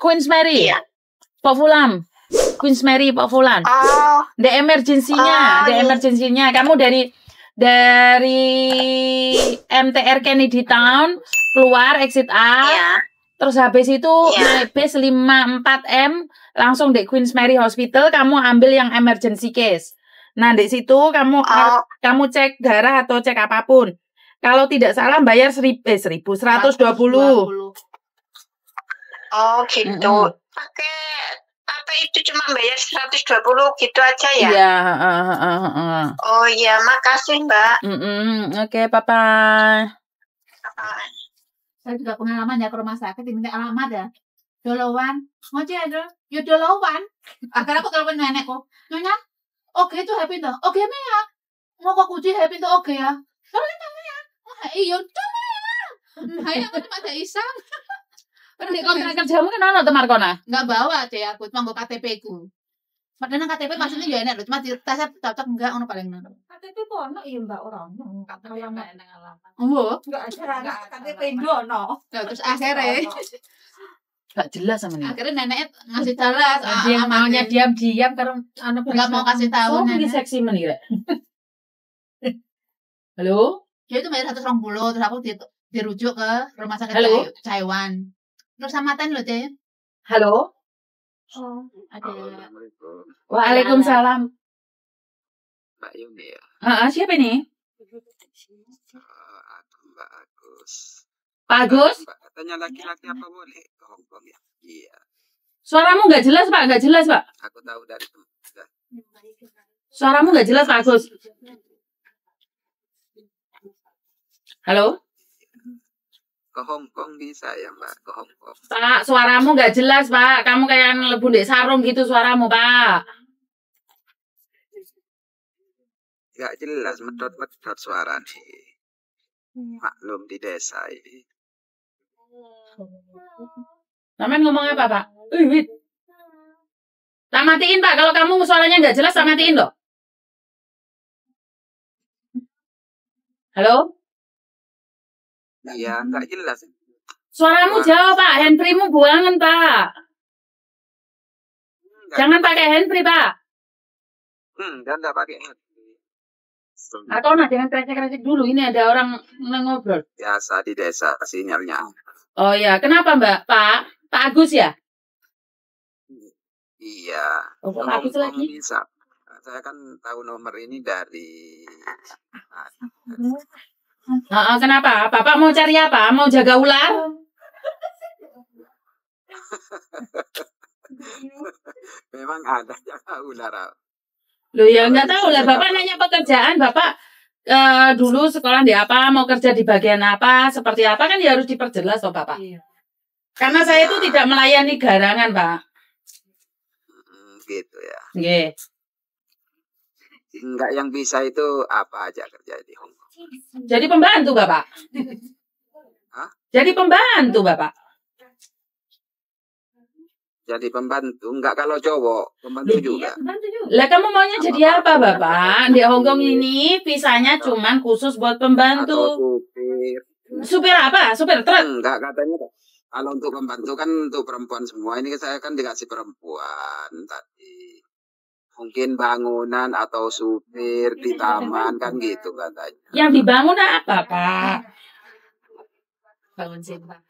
Queen's Mary. Iya. Pak Fulam. Queen's Mary Pak Fulan. Oh. The emergency-nya, emergency-nya. Kamu dari MTR Kennedy Town keluar exit A. Iya. Terus habis itu naik bis 54M langsung di Queen's Mary Hospital, kamu ambil yang emergency case. Nah, di situ kamu cek darah atau cek apapun. Kalau tidak salah bayar 1.120. Oh, gitu. Pakai apa itu cuma bayar 120 gitu aja ya? Iya, Oh iya, makasih Mbak. Oke, bye-bye. Saya juga pengalaman ya ke rumah sakit diminta alamat ya. Dolowan, ngoce aja, ya dolowan. Akhirnya aku telepon nenekku, nyonya, oke itu happy tuh, oke ya. Mau kok kunci happy tuh oke ya. Kalau kita ya, iya tuh ya. Ayo aku cuma ada iseng. Di kontrak kerjamu kan ono temar kona? Nggak bawa deh aku, cuma nggo KTP ku. Padahal KTP maksudnya ya enak loh, cuma tasnya cocok enggak ono paling enak. KTP kok ono iya Mbak orang. KTP enak alamat. Oh, enggak ada KTP ono. Terus akhirnya Gak jelas sama nih. akhirnya nenek ngasih jelas. Dia maunya diam-diam karena nggak mau kasih tahu. Ini seksi menira. Halo? Dia itu bayar 120, terus aku dirujuk ke rumah sakit Taiwan. Terus samatan loh, Teh. Halo? Oh, ada. Waalaikumsalam. Mbak Yuni ya? Siapa ini? Mbak Agus. Pak Agus? Katanya laki-laki apa boleh ke Hongkong ya? Iya. Suaramu nggak jelas, Pak. Nggak jelas, Pak. Aku tahu dari teman. Suaramu nggak jelas, Pak Agus. Halo? Ke Hongkong bisa ya Mbak? Ke Hongkong. Pak, suaramu nggak jelas, Pak. Kamu kayak lebu di sarung gitu suaramu, Pak. Nggak jelas, medot-medot suara nih. Maklum di desa ini. Sampean ngomong apa, Pak? Wait. Tak matiin, Pak. Kalau kamu suaranya nggak jelas, tak matiin loh. Halo? Iya, nggak jelas. Suaramu jauh, Pak. Handfree-mu buangan, Pak. Jangan pakai handfree, Pak. Nggak pakai handphone. Atau jangan kresek-kresek dulu. Ini ada orang ngobrol. Biasa di desa sinyalnya. Oh ya, kenapa Mbak? Pak Agus ya? Iya. Oh, Pak Agus lagi? Bisa. Saya kan tahu nomor ini dari. Kenapa? Bapak mau cari apa? Mau jaga ular? Memang ada jaga ular. Loh ya nggak tahu lah. Bapak nanya pekerjaan. Bapak dulu sekolah di apa? Mau kerja di bagian apa? Seperti apa? Kan ya harus diperjelas loh Bapak. Iya. Karena saya itu tidak melayani garangan Pak. Gitu ya. Nggih. Enggak yang bisa itu apa aja kerja di Hongkong. Jadi pembantu Bapak. Hah? Jadi pembantu Bapak. Jadi pembantu, enggak kalau cowok, pembantu juga. Lah kamu maunya jadi apa Bapak? Di Hongkong ini visanya cuman khusus buat pembantu. Atau supir. Supir apa? Supir truk? Enggak katanya. Kalau untuk pembantu kan untuk perempuan semua. Ini saya kan dikasih perempuan tadi. Mungkin bangunan atau supir di taman kan gitu katanya. Yang dibangun apa Pak? Bangun simpang.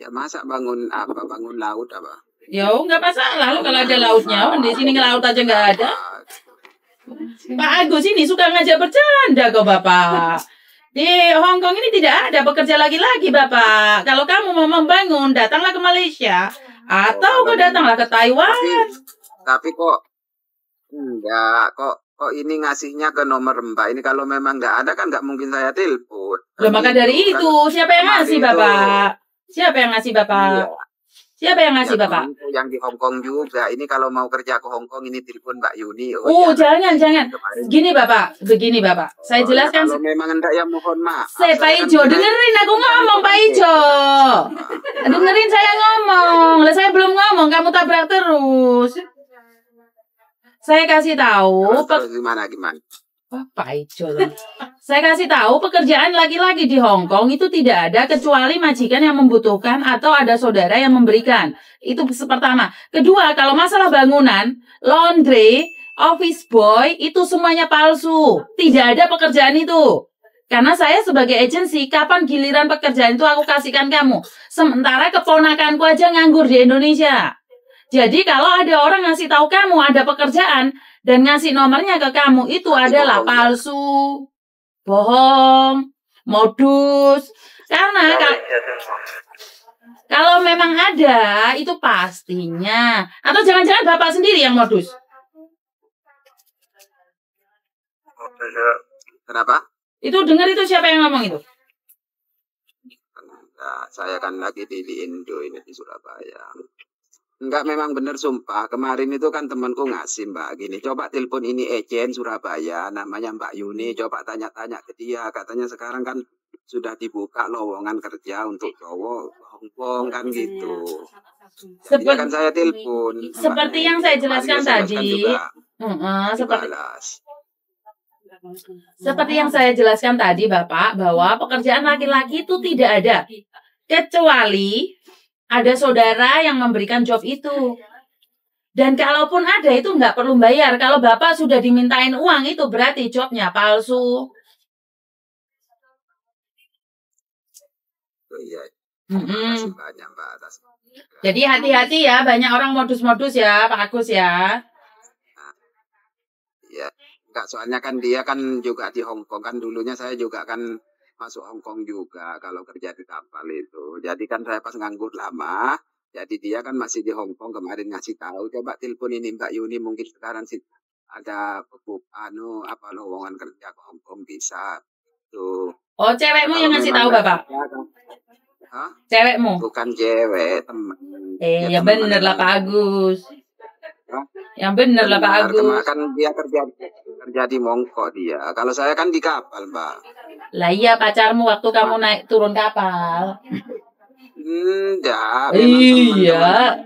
Ya masa bangun apa? Bangun laut apa? Ya nggak masalah lo kalau ada lautnya. Di sini laut aja nggak ada. Pak Agus ini suka ngajak bercanda kok Bapak. Di Hongkong ini tidak ada pekerja laki-laki Bapak. Kalau kamu mau membangun, datanglah ke Malaysia atau kau datanglah ke Taiwan. Tapi kok enggak kok ini ngasihnya ke nomor Mbak ini kalau memang nggak ada kan nggak mungkin saya telepon. Loh maka dari itu siapa yang ngasih Bapak? Siapa yang ngasih Bapak? Iya. Siapa yang ngasih Bapak? Yang di Hongkong juga. Ini kalau mau kerja ke Hongkong ini telepon Mbak Yuni. Jangan. Begini Bapak. Saya jelaskan. Kalau memang hendak ya mohon maaf. Pak Ijo, dengerin aku ngomong Pak Ijo. Dengerin saya ngomong. Lah saya belum ngomong, kamu tabrak terus. Saya kasih tahu. Terus gimana? Bapak Ijol. Saya kasih tahu pekerjaan laki-laki di Hong Kong itu tidak ada kecuali majikan yang membutuhkan atau ada saudara yang memberikan. Itu pertama. Kedua, kalau masalah bangunan, laundry, office boy itu semuanya palsu. Tidak ada pekerjaan itu. Karena saya sebagai agensi, kapan giliran pekerjaan itu aku kasihkan kamu? Sementara keponakanku aja nganggur di Indonesia. Jadi kalau ada orang ngasih tahu kamu ada pekerjaan dan ngasih nomornya ke kamu, itu adalah palsu, bohong, modus. Karena kalau memang ada, itu pastinya. Atau jangan-jangan Bapak sendiri yang modus. Kenapa? Itu dengar itu siapa yang ngomong itu? Nah, saya kan lagi di Indo ini di Surabaya. Enggak, memang benar sumpah. Kemarin itu kan temanku ngasih Mbak gini. Coba telepon ini agent Surabaya, namanya Mbak Yuni. Coba tanya-tanya ke dia. Katanya sekarang kan sudah dibuka lowongan kerja untuk cowok Hongkong kan gitu. Jadi kan saya telepon. Seperti yang saya jelaskan tadi. Seperti yang saya jelaskan tadi Bapak, bahwa pekerjaan laki-laki itu tidak ada. Kecuali ada saudara yang memberikan job itu. Dan kalaupun ada itu nggak perlu bayar. Kalau Bapak sudah dimintain uang itu berarti jobnya palsu. Iya. Terima kasih banyak Mbak atas. Jadi hati-hati ya, banyak orang modus-modus ya Pak Agus ya. Iya. Enggak, soalnya kan dia kan juga di Hong Kong kan, dulunya saya juga kan masuk Hong Kong juga kalau kerja di kapal itu. Jadi kan saya pas nganggur lama, jadi dia kan masih di Hong Kong, kemarin ngasih tahu, coba telepon ini Mbak Yuni, mungkin sekarang sih ada apa lowongan kerja ke Hong Kong bisa tuh. Oh, cewekmu yang ngasih tahu Bapak? Hah? Cewekmu? Bukan cewek, teman. Ya bener lah Pak Agus. Yang bener lah Pak Agus. Kan dia kerja di Mongkok dia. Kalau saya kan di kapal, Mbak. Lah iya, pacarmu waktu kamu naik turun kapal. Enggak. Iya.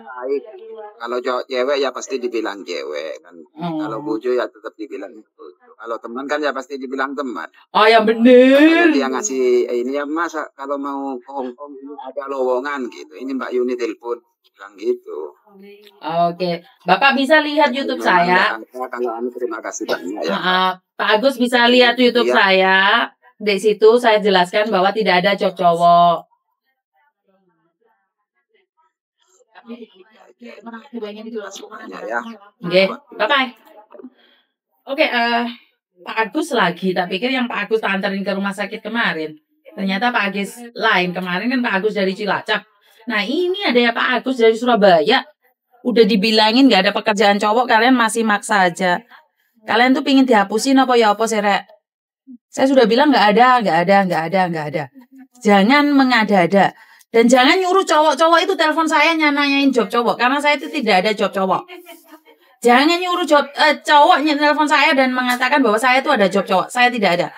Kalau cewek ya pasti dibilang cewek kan. Kalau bojo ya tetap dibilang bojo. Kalau teman kan ya pasti dibilang teman. Oh yang bener. Dia ngasih ini ya Mas, kalau mau ke Hong Kong ada lowongan gitu. Ini Mbak Yuni telepon bilang gitu. Oke, Bapak bisa lihat YouTube saya. Kalau terima kasih banyak ya. Pak Agus bisa lihat YouTube saya. Di situ saya jelaskan bahwa tidak ada job cowok. Oke, bye-bye. Oke, Pak Agus lagi. Tak pikir yang Pak Agus anterin ke rumah sakit kemarin. Ternyata Pak Agus lain. Kemarin kan Pak Agus dari Cilacap. Nah ini ada ya Pak Agus dari Surabaya. Udah dibilangin gak ada pekerjaan cowok, kalian masih maksa aja. Kalian tuh pingin dihapusin apa ya apa sih, Rek? Saya sudah bilang gak ada. Jangan mengada-ada. Dan jangan nyuruh cowok-cowok itu telepon saya nanyain job cowok. Karena saya itu tidak ada job cowok. Jangan nyuruh cowok telepon saya dan mengatakan bahwa saya itu ada job cowok. Saya tidak ada.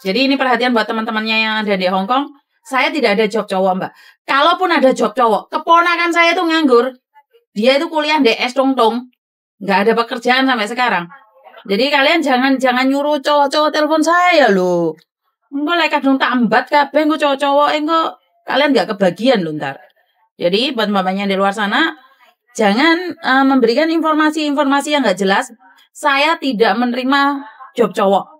Jadi ini perhatian buat teman-temannya yang ada di Hong Kong. Saya tidak ada job cowok, Mbak. Kalaupun ada job cowok, keponakan saya itu nganggur. Dia itu kuliah di es tong-tong. Nggak ada pekerjaan sampai sekarang. Jadi kalian jangan nyuruh cowok-cowok telepon saya loh. Engko lek kadung tambat kabeh engko cowok-cowok engko kalian nggak kebagian loh ntar. Jadi buat mamanya di luar sana, jangan memberikan informasi-informasi yang nggak jelas. Saya tidak menerima job cowok.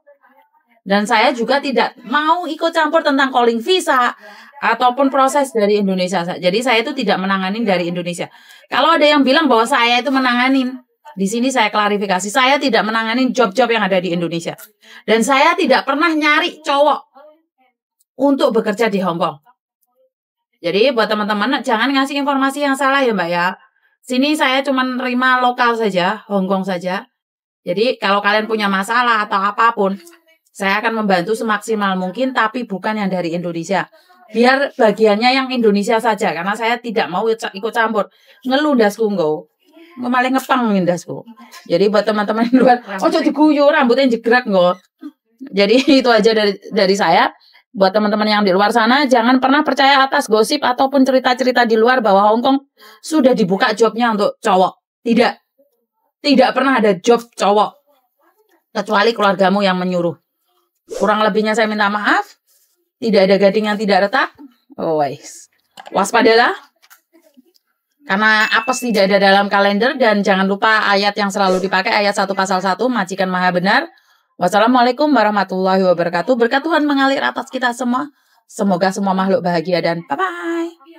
Dan saya juga tidak mau ikut campur tentang calling visa ataupun proses dari Indonesia. Jadi saya itu tidak menanganin dari Indonesia. Kalau ada yang bilang bahwa saya itu menanganin, di sini saya klarifikasi, saya tidak menanganin job-job yang ada di Indonesia. Dan saya tidak pernah nyari cowok untuk bekerja di Hong Kong. Jadi buat teman-teman jangan ngasih informasi yang salah ya Mbak ya. Sini saya cuma nerima lokal saja, Hong Kong saja. Jadi kalau kalian punya masalah atau apapun, saya akan membantu semaksimal mungkin, tapi bukan yang dari Indonesia. Biar bagiannya yang Indonesia saja, karena saya tidak mau ikut campur. Ngeluh dasku nggo. Malah ngepang dasku. Jadi buat teman-teman di luar, ojo diguyu rambutnya jegrak nggo. Jadi itu aja dari saya. Buat teman-teman yang di luar sana, jangan pernah percaya atas gosip ataupun cerita-cerita di luar bahwa Hong Kong sudah dibuka jobnya untuk cowok. Tidak pernah ada job cowok. Kecuali keluargamu yang menyuruh. Kurang lebihnya saya minta maaf. Tidak ada gading yang tidak retak. Oh, wais. Waspadalah. Karena apes tidak ada dalam kalender. Dan jangan lupa ayat yang selalu dipakai. Ayat 1 pasal 1. Majikan maha benar. Wassalamualaikum warahmatullahi wabarakatuh. Berkat Tuhan mengalir atas kita semua. Semoga semua makhluk bahagia dan bye-bye.